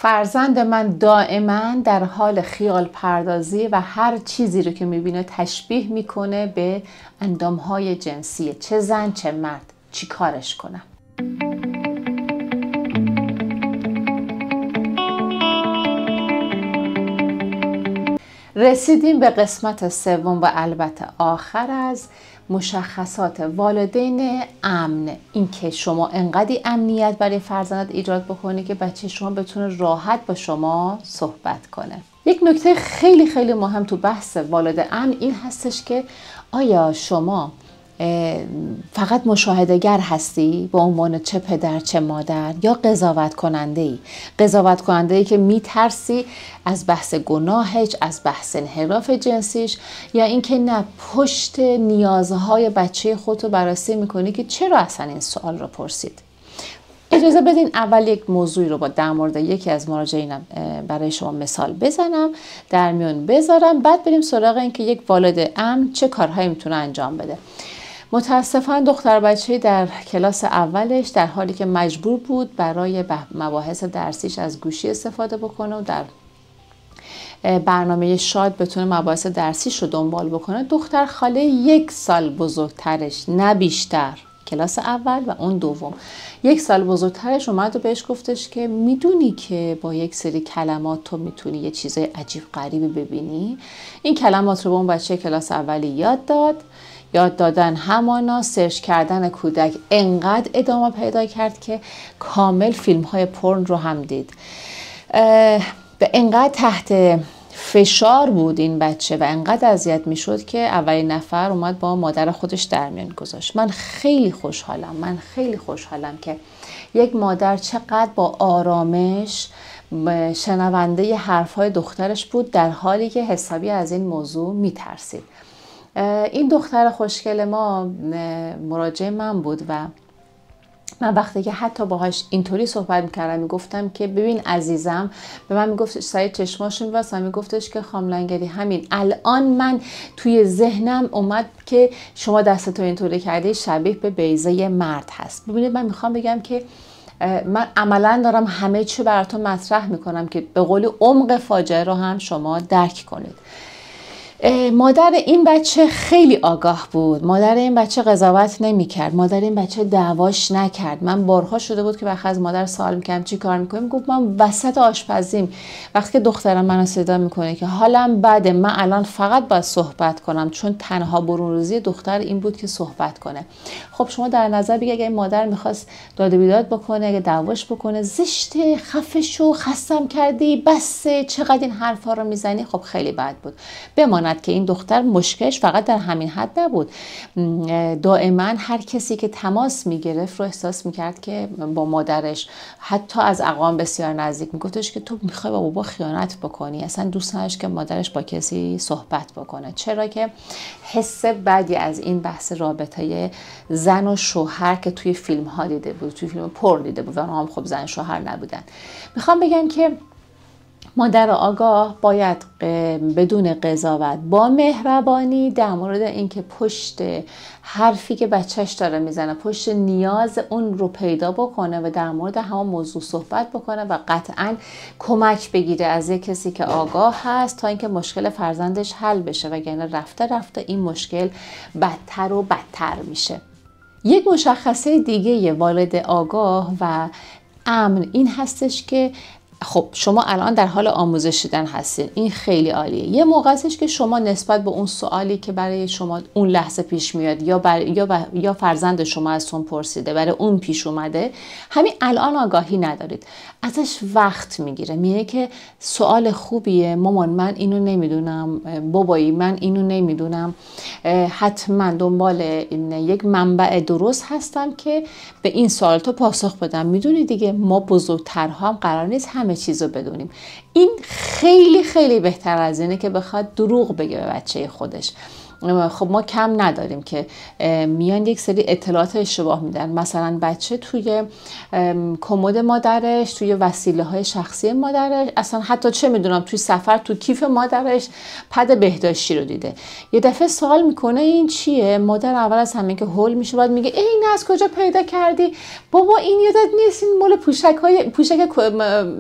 فرزند من دائما در حال خیال پردازی و هر چیزی رو که میبینه تشبیه میکنه به اندامهای جنسی، چه زن چه مرد. چی کارش کنم؟ رسیدیم به قسمت سوم و البته آخر از مشخصات والدین امن. این که شما انقدی امنیت برای فرزندت ایجاد بکنی که بچه شما بتونه راحت با شما صحبت کنه. یک نکته خیلی خیلی مهم تو بحث والد امن این هستش که آیا شما فقط مشاهده‌گر هستی به عنوان چه پدر چه مادر، یا قضاوت کننده ای که میترسی از بحث گناهش، از بحث انحراف جنسیش، یا اینکه نه پشت نیازهای بچه خودتو بررسی میکنی که چرا اصلا این سوال رو پرسید. اجازه بدین اول یک موضوعی رو در مورد یکی از مراجعینم برای شما مثال بزنم، در میون بذارم، بعد بریم سراغ این که یک والد امن چه کارهایی میتونه انجام بده. متاسفانه دختر بچه در کلاس اولش در حالی که مجبور بود برای مباحث درسیش از گوشی استفاده بکنه و در برنامه شاد بتونه مباحث درسیش رو دنبال بکنه، دختر خاله 1 سال بزرگترش، نه بیشتر، کلاس اول و اون دوم، 1 سال بزرگترش اومد و بهش گفتش که میدونی که با یک سری کلمات تو میتونی یه چیزای عجیب غریبی ببینی. این کلمات رو به اون بچه کلاس اولی یاد داد. یاد دادن همانا سرچ کردن کودک انقدر ادامه پیدا کرد که کامل فیلم های پورن رو هم دید. به انقدر تحت فشار بود این بچه و انقدر اذیت میشد که اولین نفر اومد با مادر خودش در میان گذاشت. من خیلی خوشحالم که یک مادر چقدر با آرامش شنونده حرفهای دخترش بود در حالی که حسابی از این موضوع میترسید. این دختر خوشگل ما مراجع من بود و من وقتی که حتی باهاش اینطوری صحبت میکردم میگفتم که ببین عزیزم، به من میگفتش سعی چشماشو می‌بست و میگفتش که خانم لنگری همین الان من توی ذهنم اومد که شما دستتو اینطوری کردی شبیه به بیضه مرد هست. ببینید من میخوام بگم که من عملا دارم همه چی براتون مطرح میکنم که به قول عمق فاجعه رو هم شما درک کنید. مادر این بچه خیلی آگاه بود. مادر این بچه قضاوت نمی کرد. مادر این بچه دعواش نکرد. من بارها شده بود که وقتی از مادر سوال میکردم چی کار میکنیم، گفت من وسط آشپزیم. وقتی که دخترم منو صدا میکنه که حالم بده، من الان فقط باید صحبت کنم، چون تنها برونروزی دختر این بود که صحبت کنه. خب شما در نظر بگید اگه این مادر میخواست داد و بیداد بکنه، اگه دعواش بکنه، زشته، خفه شو، خستم کردی، بسه، چقدر این حرفا رو میزنی، خب خیلی بد بود. بماند که این دختر مشکلش فقط در همین حد نبود. دائما هر کسی که تماس میگرفت رو احساس میکرد که با مادرش، حتی از اقوام بسیار نزدیک، میگفتش که تو میخوای با بابا خیانت بکنی. اصلا دوست نداشت که مادرش با کسی صحبت بکنه، چرا که حس بدی از این بحث رابطه زن و شوهر که توی فیلم ها دیده بود، توی فیلم پورن دیده بود و اونها هم خب زن شوهر نبودن. میخوام بگم که مادر آگاه باید بدون قضاوت با مهربانی در مورد اینکه پشت حرفی که بچهش داره میزنه، پشت نیاز اون رو پیدا بکنه و در مورد همون موضوع صحبت بکنه و قطعاً کمک بگیره از یک کسی که آگاه هست تا اینکه مشکل فرزندش حل بشه، وگرنه رفته رفته این مشکل بدتر و بدتر میشه. یک مشخصه دیگه والد آگاه و امن این هستش که خب شما الان در حال آموزش دیدن هستین، این خیلی عالیه. یه موقع هستش که شما نسبت به اون سوالی که برای شما اون لحظه پیش میاد یا فرزند شما ازتون پرسیده برای اون پیش اومده، همین الان آگاهی ندارید، ازش وقت میگیره. میگه که سوال خوبیه مامان، من اینو نمیدونم، بابایی من اینو نمیدونم، حتما دنبال یک منبع درست هستم که به این سوال تو پاسخ بدم. میدونی دیگه ما بزرگترها هم قرار نیست همه چیزو بدونیم. این خیلی خیلی بهتر از اینه که بخواد دروغ بگه به بچه خودش. خب ما کم نداریم که میان یک سری اطلاعات اشتباه میدن. مثلا بچه توی کمد مادرش، توی وسیله های شخصی مادرش، اصلا حتی چه میدونم توی سفر تو کیف مادرش پد بهداشتی رو دیده. یه دفعه سوال میکنه این چیه؟ مادر اول از همه که هول میشه، بعد میگه این از کجا پیدا کردی؟ بابا این یادت نیست این مال پوشک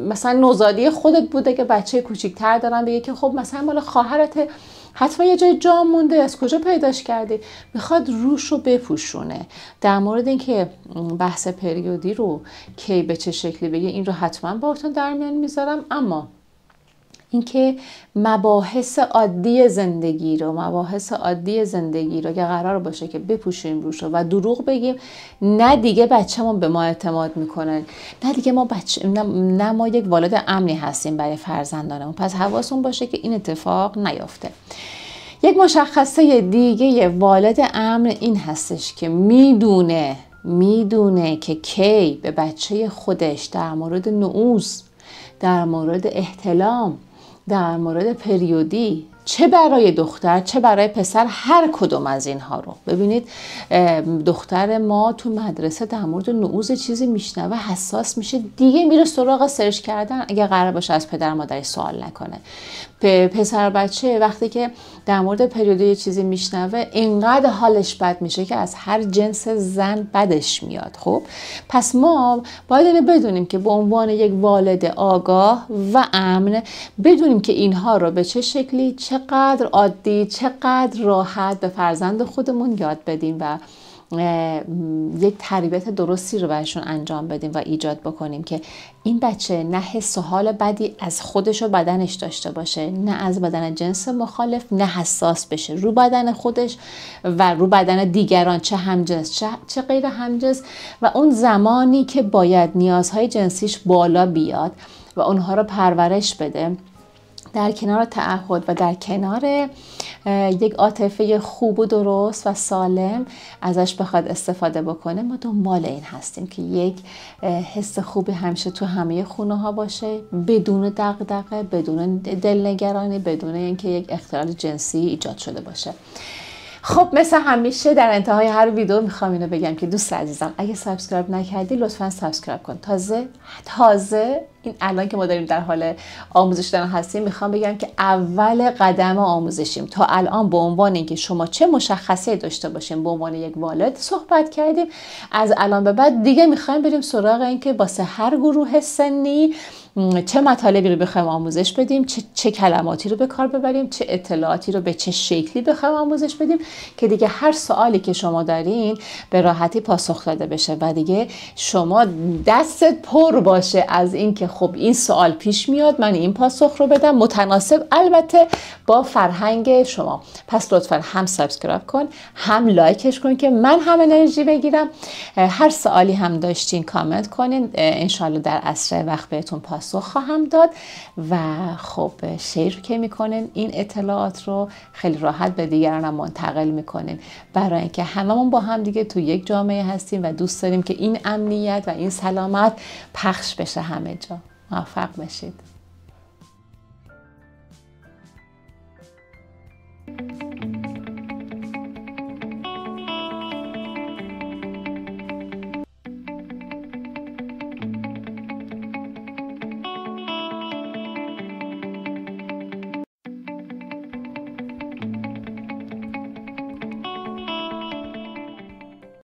مثلا نوزادی خودت بوده که بچه کوچیک‌تر دارن. بگه که خب مثلا مال خواهرته، حتما یه جای جا مونده، از کجا پیداش کردی؟ میخواد روش رو بپوشونه. در مورد اینکه بحث پریودی رو کی به چه شکلی بگه، این رو حتما باهاتون در میان میذارم. اما اینکه مباحث عادی زندگی رو که قرار باشه که بپوشیم روش و دروغ بگیم، نه دیگه بچه‌مون به ما اعتماد میکنن، نه دیگه نه ما یک والد امنی هستیم برای فرزندانمون. پس حواستون باشه که این اتفاق نیفته. یک مشخصه دیگه والد امن این هستش که میدونه که کی به بچه خودش در مورد نعوذ، در مورد احتلام، در مورد پریودی، چه برای دختر چه برای پسر، هر کدوم از اینها رو ببینید. دختر ما تو مدرسه در مورد نعوذ چیزی میشنوه حساس میشه، دیگه میره سراغ سرچ کردن اگه قرار باشه از پدر مادرش سوال نکنه. پسر بچه وقتی که در مورد پریودی چیزی میشنوه اینقدر حالش بد میشه که از هر جنس زن بدش میاد. خب پس ما باید اینو بدونیم که به عنوان یک والد آگاه و امن بدونیم که اینها رو به چه شکلی، چقدر عادی، چقدر راحت به فرزند خودمون یاد بدیم و یک تربیت درستی رو برشون انجام بدیم و ایجاد بکنیم که این بچه نه حس و حال بدی از خودش و بدنش داشته باشه، نه از بدن جنس مخالف، نه حساس بشه رو بدن خودش و رو بدن دیگران، چه همجنس چه غیر همجنس. و اون زمانی که باید نیازهای جنسیش بالا بیاد و اونها رو پرورش بده، در کنار تعهد و در کنار یک عاطفه خوب و درست و سالم ازش بخواد استفاده بکنه، ما دنبال این هستیم که یک حس خوبی همیشه تو همه خونه ها باشه، بدون دغدغه، بدون دلنگرانی، بدون اینکه یک اختلال جنسی ایجاد شده باشه. خب مثل همیشه در انتهای هر ویدیو میخوام اینو بگم که دوست عزیزم اگه سابسکرایب نکردی لطفا سابسکرایب کن. تازه این الان که ما داریم در حال آموزش دادن هستیم، میخوام بگم که اول قدم آموزشیم. تا الان به عنوان اینکه شما چه مشخصه داشته باشیم به عنوان یک والد صحبت کردیم، از الان به بعد دیگه میخوایم بریم سراغ اینکه واسه هر گروه سنی چه مطالبی رو بخوایم آموزش بدیم، چه کلماتی رو به کار ببریم، چه اطلاعاتی رو به چه شکلی بخوایم آموزش بدیم که دیگه هر سوالی که شما دارین به راحتی پاسخ داده بشه و دیگه شما دستت پر باشه از اینکه خب این سوال پیش میاد، من این پاسخ رو بدم متناسب البته با فرهنگ شما. پس لطفا هم سابسکرایب کن، هم لایکش کن که من هم انرژی بگیرم. هر سوالی هم داشتین کامنت کنین، انشالله در اسرع وقت بهتون پاسخ خواهم داد. و خب شیر که میکنین این اطلاعات رو خیلی راحت به دیگران هم منتقل میکنین، برای اینکه هممون با هم دیگه تو یک جامعه هستیم و دوست داریم که این امنیت و این سلامت پخش بشه همه جا. موفق باشید.